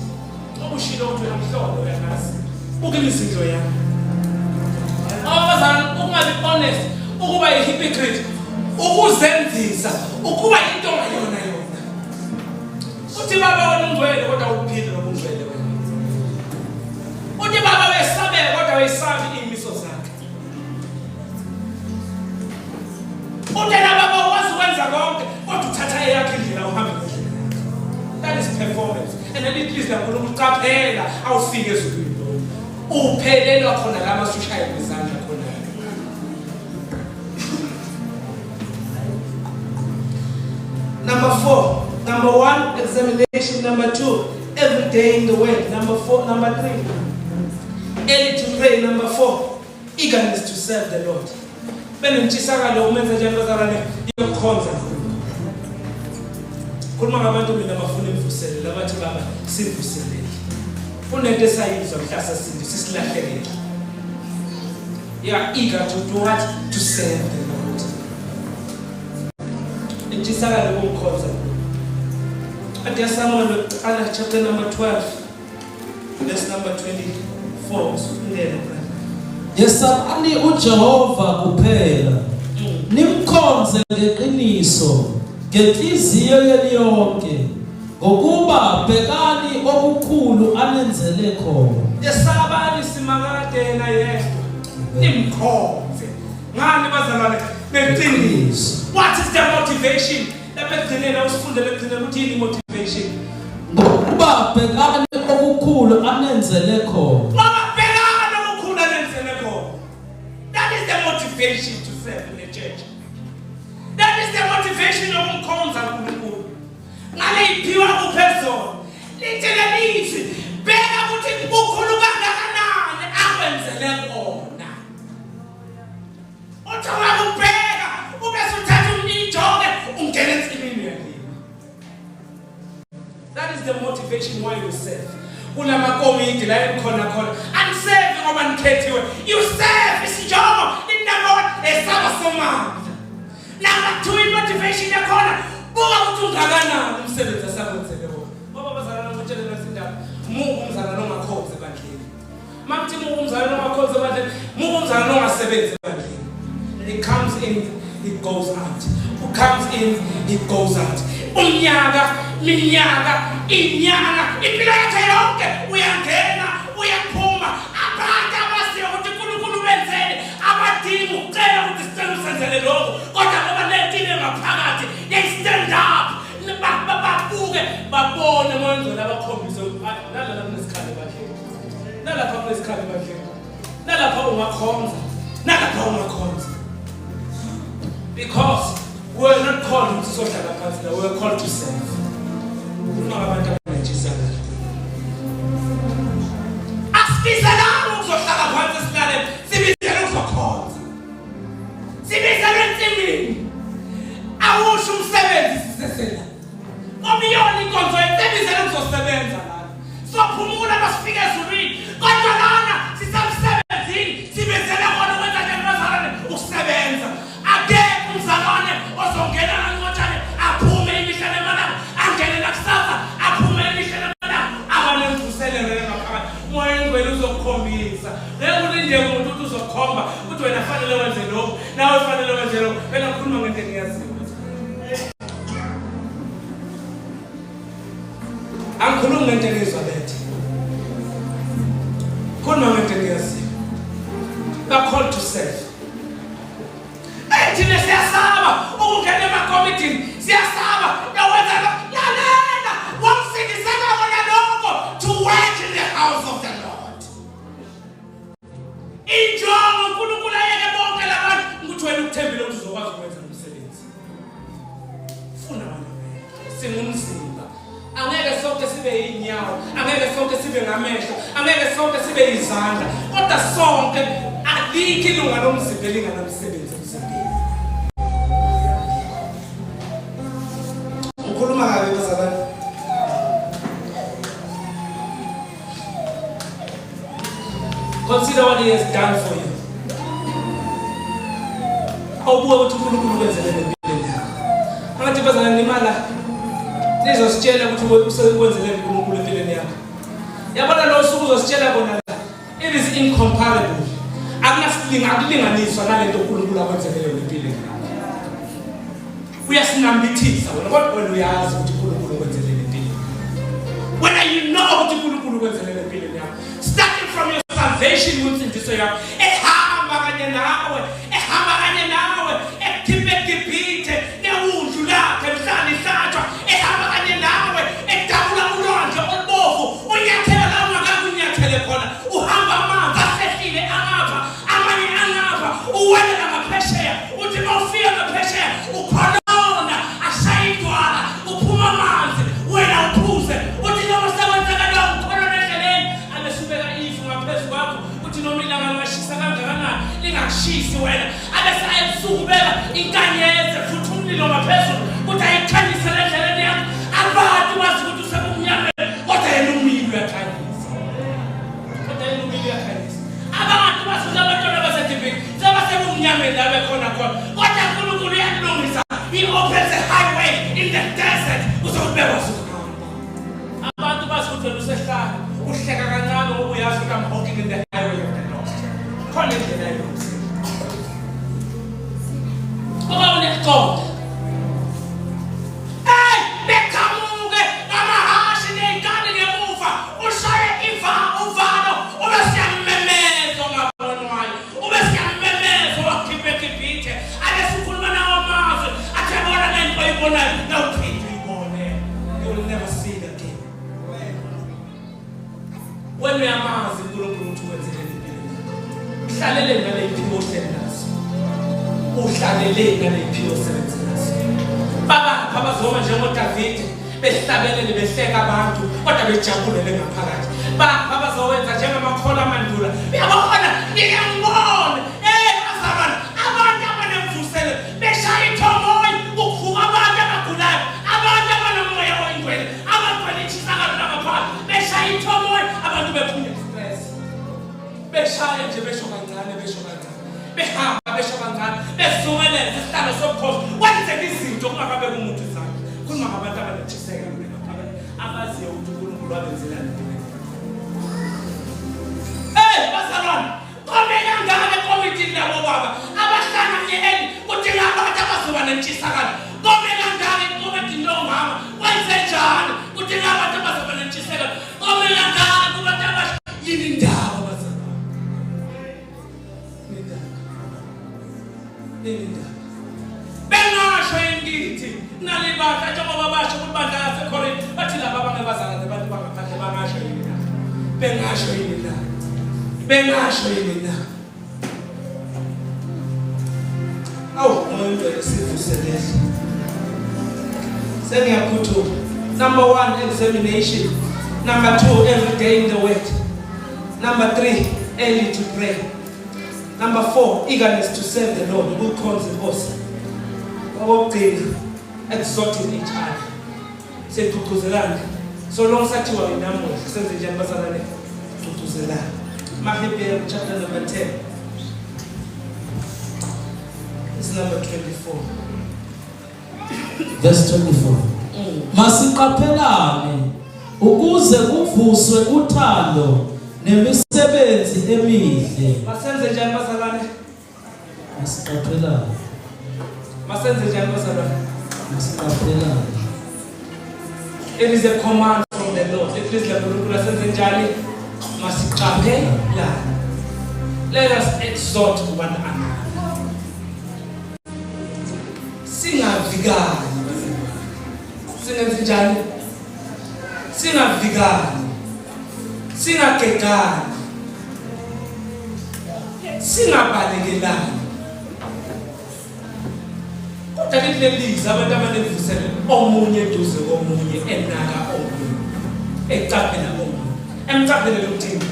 A: ubushilo ukuthi uyamhlolo uyanazi ukimizindlo yakho abazalwane ukungabi honest ukuba yihypocrite ukuzenzisa ukuba into ngayona uthi baba wena ungcwele kodwa uphile nobungcwele wena uthi baba wesabela kodwa wesabi imiso zakhe uthi baba wazi wenza konke kodwa uthatha eyakhe indlela uhambe ngendlela that is performance and then it is la ukuqaphela awufike ezulwini uphelelwa khona la masushaya izandla khona number 4 number 1 examination number 2 every day in the word number 3 early to pray number 4 eagerness to serve the Lord benimtshisakalo umenza njani bazalwane yokukhonza khuluma ngabantu mina bafuna imvuselo labathi baba sivuselele unento esayizwa mhlasa sisilahlekile you are eager to do what to serve the Lord intshisakalo kumkhonza Ati Samuel chapter number 12 verse number 24
B: Yesabani uJehova kuphela nimkhonze ngeqiniso ngenhliziyo yenu yonke ngokuba bhekani okukhulu anenzele khona
A: yesabani simakade na yedwa nimkhonze ngani bazalwane neqiniso what is the motivation lapha usifundele ekugcineni ukuthi yini motivation
B: ngokuba bhekani okukhulu anenzele khona
A: that is the motivation to serve in the church that is the motivation of umkhonza uNkulunkulu ngale iphiwa kuphezolo lithele lithi bheka ukuthi kukhulu kangakanani akwenzele khona uthola ubheka ubese uthatha umnjoke ungena entsimini yakhe that is the motivation why you serve kunama komiti la ekhona khona angiserve ngoba akhethiwe. You serve isinjongo number 1 esaba somandla. Number 2 imotivation yakhona buka ukuthi ungakanani umsebenzi asakwenzele wona. Ngoba bazalana ngitshela lesindaba muku umzalana ongakhonze bandleni. Makuthi muku umzalana ongakhonze bandleni, muku umzalana ongasebenzi bandleni. It comes in, it goes out. Who comes in, it goes out. Minyaka, inyanga, impilo yakhe yonke uyangena, uyaphuma. Abantu abasiyo ukuthi uNkulunkulu wenzele, abadingi ucela ukuthi sicela usenzele lokho. Kodwa ngoba nethile ngaphakathi, they stand up. Babuke, babone manje abakhombise nalapha kunesikhali bandleni. Nalapha kunesikhali bandleni. Nalapha ungakhonza. Nalapha ungakhonza. Because we're not called to social capacity, we're called to serve. Asibizana ukuzohlala phansi sihlale sibizana ukuzokhonza. Sibizana entsimini. Awusho umsebenzi sisesela. Omiyona inkonzo yesibizana ukuzosebenza lana. Sophumula masifike ezulwini. Kodwa lana sisemsebenzini sibizana khona ukwenza nje bazalane ukusebenza. Akekho umzalwane ozongena kancane aphume imihla nemalanga angene nakusasa aphume imihla nemalanga abanemvuselelo ngaphakathi moya engcwele uzokukhombisa ngeke ulinde umuntu ukuthi uzokhomba ukuthi wena fanele wenze lokho nawe fanele wenze lokho wena ukhuluma ngento engiyaziyo angikhulumi ngento engizwa lethe khuluma ngento engiyaziyo ba call to serve. Thina siyasaba ukungena emakomitini siyasaba yawenza lalela wamsindiseka kona lokho to work in the house of the Lord. Injongo uNkulunkulu ayeke bonke labantu ukuthi wena ukuthembile ukuthi uzokwazi ukwenza umsebenzi. Funa wena singumzimba. Angeke sonke sibe inyawo, angeke sonke sibe ngamehlo, angeke sonke sibe izandla. Kodwa sonke alikho ilunga lomzimba elinganamsebenzi emzimbeni. Ukhuluma kabi bazalwane. Consider what he has done for you. Awubuke ukuthi uNkulunkulu wenzele empilweni yakho. Angathi bazalwane imali nizositshela ukuthi ukwenzele uNkulunkulu empilweni yakho. Yabona lo suku uzositshela bona la. It is incomparable. Akulinganiswa nalento uNkulunkulu akwenzele empilweni yakho. Uyasinambithisa wena kodwa wena uyazi ukuthi uNkulunkulu wenzele empilweni. Whether you know ukuthi uNkulunkulu wenzele empilweni yakho. Starting from your salvation unsindiso yakho. Ehamba kanye nawe, ekhiphe Gibhithe, newundlu lakhe emhlanje ihlatshwa, ehamba kanye nawe, edabula ulwandle olubovu, unyathela la ungakunyathele khona, uhamba amanzi asehlile angapha, amanye angapha, uwelela ngaphesheya, uthi mawufika ngaphesheya, ukhonona, ashayidwala, uphuma amanzi, wena uphuze, uthi noma sekwenzakala ukhonona endleleni, abesubeka ifu ngaphezu kwakho, uthi noma ilanga lingashisa kangakanani, lingakushisi wena, abese ayesubeka inkanyezi futhi umlilo ngaphezulu, uthi ayikhanyise endleleni yakho, abantu bazi ukuthi usebumnyameni, kodwa yena umlilo uyakhanyisa. Abantu basuka abantwana baseDibhini sebasebumnyameni la bekhona khona, kodwa uNkulunkulu uyakulungisa. He opens a highway in the desert uzobekwa ukuhamba. Abantu basuka usehlala uhleka kancane ngoba uyazi ukuthi I'm walking in the highway of the Lord. Khona indlela yokho. Ngoba uneqondo. Bekamuke amahashi nenkani ngemuva ushaye uvalo ubesiyamemeza ngabonwayo ubesiyamemeza wakhiphe Gibhithe abesikhuluma nawo amazwi athebona lento oyibonayo nawuphinde uyibone. You will never see it again. When uyamazi uNkulunkulu ukuthi wenzele empilweni yakho, uhlalele ngale iphiwo osebenzayo, uhlalele ngale iphiwo osebenzayo. Baba abazoma njengoDavide behlabelele behleka abantu kodwa bejabulele ngaphakathi. Baba abazowenza njengamakhola amandulo. Uyabona ngiyambona bazalwane abantu abanemvuselo beshaya ithomoyi ukuvuka abantu abagulayo, abantu abanomoya oyingcwele, abantu banethisakalo ngaphakathi beshaya ithomoyi, abantu bephuma stress. beshaya nje besho kancane behamba besho kancane besumelele isihlalo sobukhosi kwenzeka izinto kungakabe kumuntu izandla khuluma ngabantu abanethiseka ngaphakathi abaziyo ukuthi uNkulunkulu wabenzelani. Bazalwane komela ngale committee labo baba abahlanga ngeeli kudinga abantu abazoba nentshisakalo komela ngale committee lo mama wenze njani kudinga abantu abazoba nentshisakalo komela ngale kubantu yini indaba bazalwane nini bengasho ingithi nalibaka njengoba basho kubandla yaseKhorinthi bathi laba abangebazalwane abantu bangaphandle bangasho yini na bengasho yini na umuntu esivuselele sengiyakhuthuka. Number 1, examination. Number 2, every day in the word. Number 3, early to pray. Number 4, eagerness to serve the Lord. Good consequence. Exhorting each other. Say tutuzelane. So long sathi wa inamuhla senze njani bazalwane tutuzelane. Mahebheru chapter number 10. It's number 24.
B: Verse 24. Masiqaphelane ukuze kuvuswe uthando nemisebenzi emihle.
A: Masenze njani bazalwane?
B: Masiqaphelane.
A: Masenze njani bazalwane?
B: Masiqaphelane.
A: It is a command from the Lord. It is the Lord masenze njani? Masiqaphelane. Let us exhort one another. Singavikani. Singenze njani? Singavikani. Singagegani. Singabalekelani. Kodwa lihleliza abantu abanevusele omunye eduze komunye enaka omunye. Ecaphela omunye. Emcaphele lokuthini?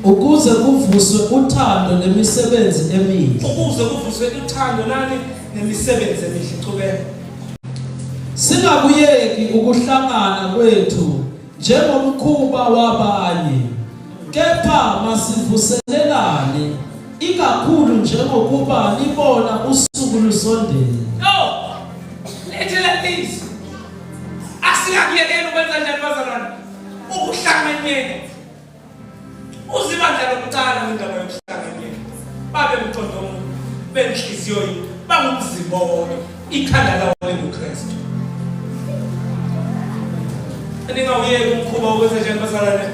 B: Ukuze kuvuswe uthando nemisebenzi emihle.
A: Ukuze kuvuswe uthando nani nemisebenzi emihle chubeka.
B: Singakuyeki ukuhlangana kwethu njengomkhuba wabanye. Kepha masivuselelane ikakhulu njengokuba libona usuku lusondele.
A: Lethi asingakuyekela ukwenza njani bazalwane? Ukuhlanganyela. Uzibandla lokucala indaba yokuhlanganyela. Babe umqondo omunye, benhliziyo yinye, bangumzimba wonke, ikhanda lawo linguKristu. Ningawuyeki umkhuba ukwenza njani bazalwane?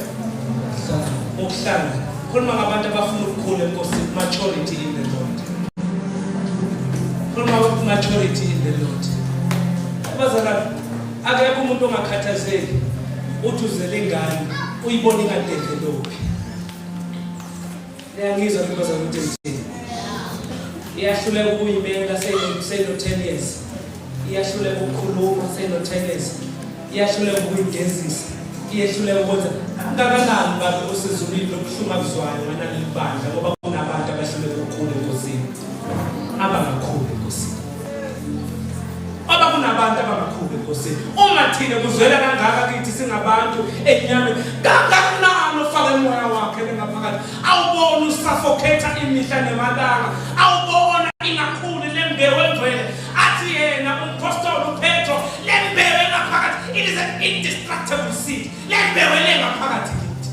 A: Ukuhlangana. Khuluma ngabantu abafuna ukukhula enkosini, maturity in the Lord. Khuluma about maturity in the Lord. Bazalwane, akekho umuntu ongakhathazeki uthi uzele ingane uyibona ingadevelophi. Ngiyangizwa because of ukuthi iyahluleka ukuyimela say no 10 years. Iyahluleka ukukhuluma say no 10 years. Iyahluleka ukuyigezisa. Iyahluleka ukwenza kangakanani babe osezulwini lokuhlumazwayo manani libandla ngoba kunabantu abahluleka ukukhula enkosini. Abangakhuli enkosini. Oba kunabantu abangakhuli enkosini. Uma thina kuzwela kangaka kithi singabantu enyameni kangakanani ofaka umoya wakhe ngaphakathi. Awubona usuffocate imihla nemalanga. Awubona ingakhuli lembewu engcwele. Athi yena umpostoli uPetro lembewu ngaphakathi. It is an indestructible seed. Lembewu lengaphakathi kithi.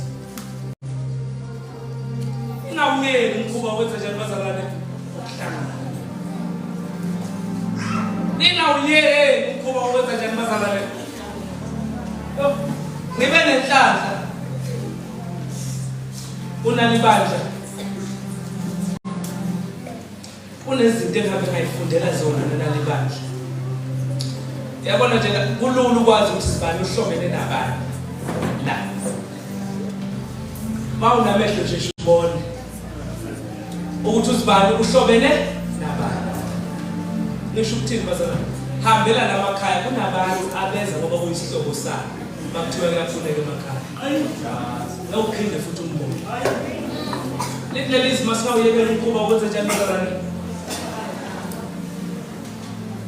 A: Ingawuyeki umkhuba wenza njani bazalwane? Ukuhlangana. Ningawuyeki umkhuba wenza njani bazalwane? Nibe nenhlanhla. Unalibandla. Unezinto engabe ngayifundela zona nalibandla. Yabona nje kulula ukwazi ukuthi sibani uhlobene nabani. La. Mawunamehlo nje ubone. Ukuthi usibani uhlobene nabani. Nisho ukuthini bazalwane? Hambela lamakhaya kunabantu abeza ngoba kuyisihlobo sabo. Bakuthiwa kuyafuneka emakhaya. Nokuphinde futhi umbone. Lelizwi masingawuyekela umkhuba wenza njani bazalwane?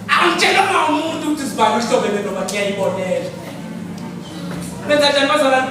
A: Angitshela umuntu ukuthi sibani uhlobene noma kuyayibonela. Benza njani bazalwane?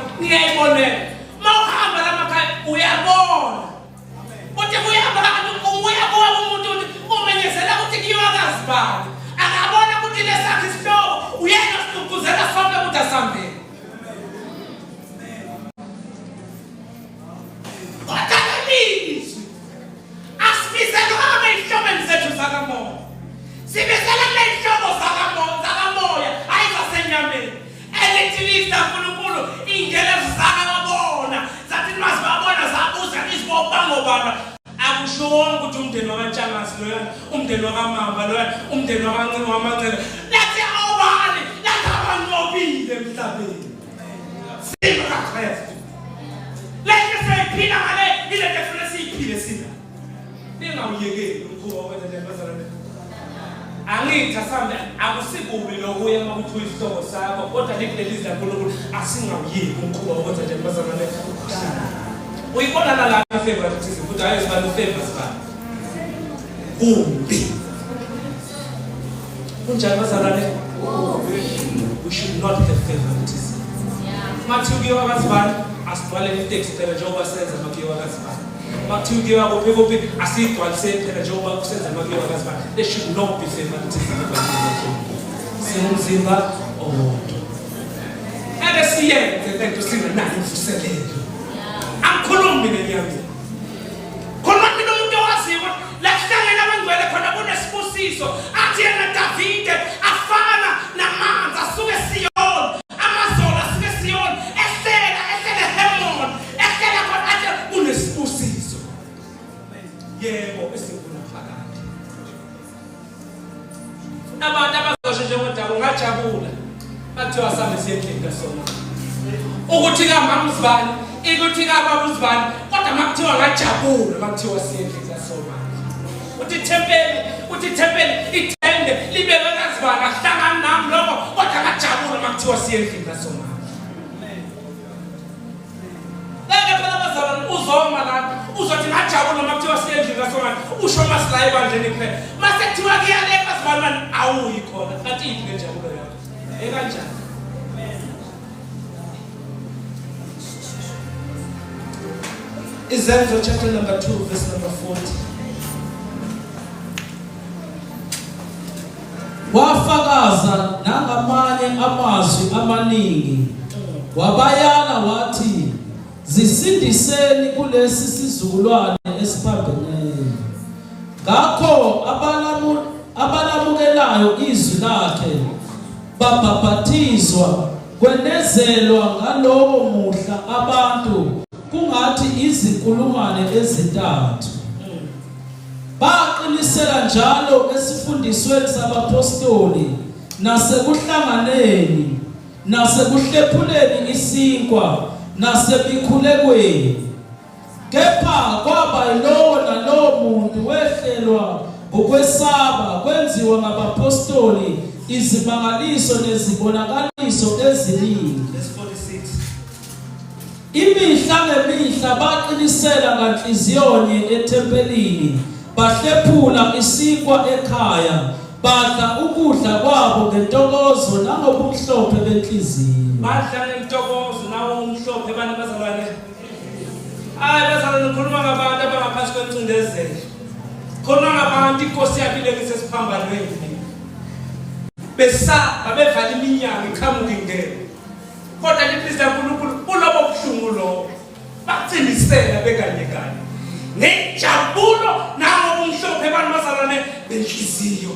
A: angisho wonke ukuthi umndeni wakaNtshangasi loyana, umndeni wakaMamba loyana, umndeni wakaNcino wamancele. Lethe awubani, lethe abantu bobile emhlabeni. Sima kaKristu. Lethe seyiphila ngale, ile defune siyiphile sina. Ningawuyekeli umkhuba wokwenza nje bazalwane. Angithi asambe akusikubi lokuya makuthi uyisihlobo sakho kodwa likulelizwe kaNkulunkulu asingawuyeki umkhuba wokwenza nje bazalwane. Uyibona la favoritism futhi hayi sibani favors ba. Kumbi. Kunjani bazalwane? We should not have favoritism. Mathuki wakazibani asibhalele itext phela njengoba senza makiwa wakazibani. Mathuki wakuphi asidwalise phela njengoba kusenza makiwa wakazibani. There should not be favoritism. Sinzima owodwa. Ake siyenze lento singenayo imvuselelo. Angikhulumi neyami. Khona mina umuntu owaziyo la kuhlangene abangcwele khona kunesibusiso athi yena Davide afana namanzi asuke Siyoni amazola asuke Siyoni ehlela Hemon ehlela khona athi kunesibusiso. Yebo esifuna phakathi. Abantu abazosho njengoDawu ngajabula bathiwa sami siyendlini kaSoma. Ukuthi kaMamuzibani ikuthi kababa uzibani kodwa makuthiwa ngajabula makuthiwa siyendlini kaSoma. Uthi tempeli ithende libe kazibani ahlangana nami lokho kodwa ngajabula makuthiwa siyendlini kaSoma. Leke phela bazalwane uzoma la uzothi ngajabula makuthiwa siyendlini kaSoma usho masila ebandleni kuphela. Mase kuthiwa kuyaleka sibani awuyi khona kanti yini njabulo yakho. Ekanjani? Izenzo chapter number 2 verse number 40.
B: Wafakaza nangamanye amazwi amaningi wabayala wathi zisindiseni kulesi sizukulwane esiphambeneyo. Ngakho abalamukelayo izwi lakhe babhaphathizwa kwenezelwa ngalowo muhla abantu kungathi izinkulungwane ezintathu. Baqinisela njalo esifundisweni sabapostoli nasekuhlanganeni nasekuhlephuleni isinkwa nasemikhulekweni. Kepha kwaba yilowo nalowo muntu wehlelwa ngokwesaba kwenziwa ngabapostoli izimangaliso nezibonakaliso eziningi. Imihla ngemihla baqinisela nganhliziyonye ethempelini bahlephula isinkwa ekhaya badla ukudla kwabo ngentokozo nangobumhlophe benhliziyo.
A: Badla ngentokozo nawo umhlophe abantu bazalwane. Bazalwane ngikhuluma ngabantu abangaphansi kwencindezelo. Khona ngabantu inkosi yabilekise siphambanweni. Besaba bevala iminyango iqhamuka ingene. Kodwa liphisa uNkulunkulu ulobo buhlungu lo. Bacinisela bekanye kanye. Nejabulo nawo umhlophe abantu bazalwane benhliziyo.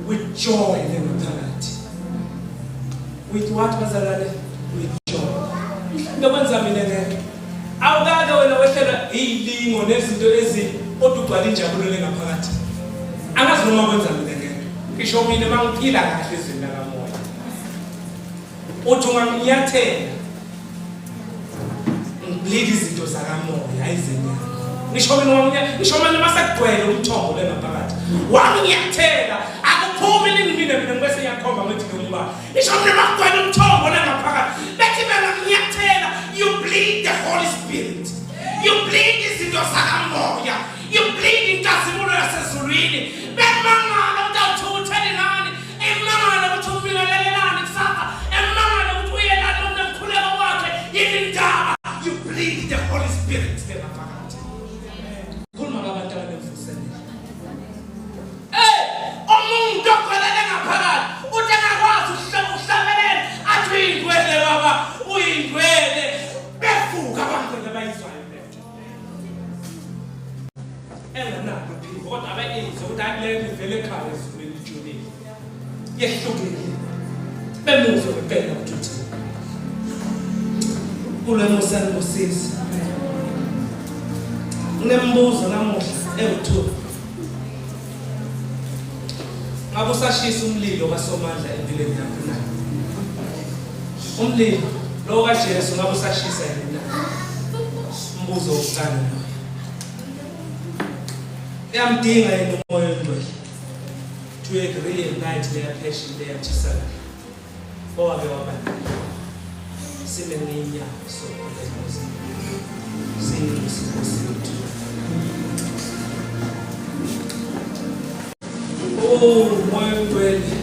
A: With joy nemaphakathi. With what bazalwane? With joy. Ngokwenza mina ke. Awukake wena wehlelwa ilingo nezinto odugcwala injabulo lengaphakathi. Angazi noma kwenza mina ke. Ngisho mina mangiphila kahle izinto kamoya. Uthi unganyathela. Ngilidi izinto zakamoya ayizenyanga. Ngisho mina masegcwele umthombo lengaphakathi. Wanginyathela akuphumi mina ngibese yakhomba ngithi ngumba. Ngisho mina makugcwele umthombo lengaphakathi. Bethi mina nginyathela you bleed the Holy Spirit. You bleed izinto zakamoya. You bleed inkazimulo yasezulwini. Bemangala utawutheni nani? Emangala ukuthi umbingelelelani kusapha. Emangala ukuthi uyelana nomkhuleko wakhe yini ndaba. You bleed the Holy Spirit lengaphakathi. Khuluma ngabantu abemfusela. Umuntu ogcwele ngaphakathi uthi angakwazi ukuhlabelela athi uyingcwele baba uyingcwele befuka abangcwele bayizwayo lento. Enganako phiko kodwa abayizwa ukuthi akulele vele ekhaya esifweni lijulile. Yehlukile. Bemuzwe bebheka ukuthi kule mosana mosisi. Nginembuzo namuhla ewu2. Ngabe usashisa umlilo kaSomandla empilweni yakho na? Umlilo lo kaJesu ngabe usashisa yini na? Umbuzo wokuqala lo. Yamdinga yini umoya ongcwele? To agree and night their passion their tisala. Owabe wabani? Sineminyaka so sinisithi. Oh, moya ongcwele.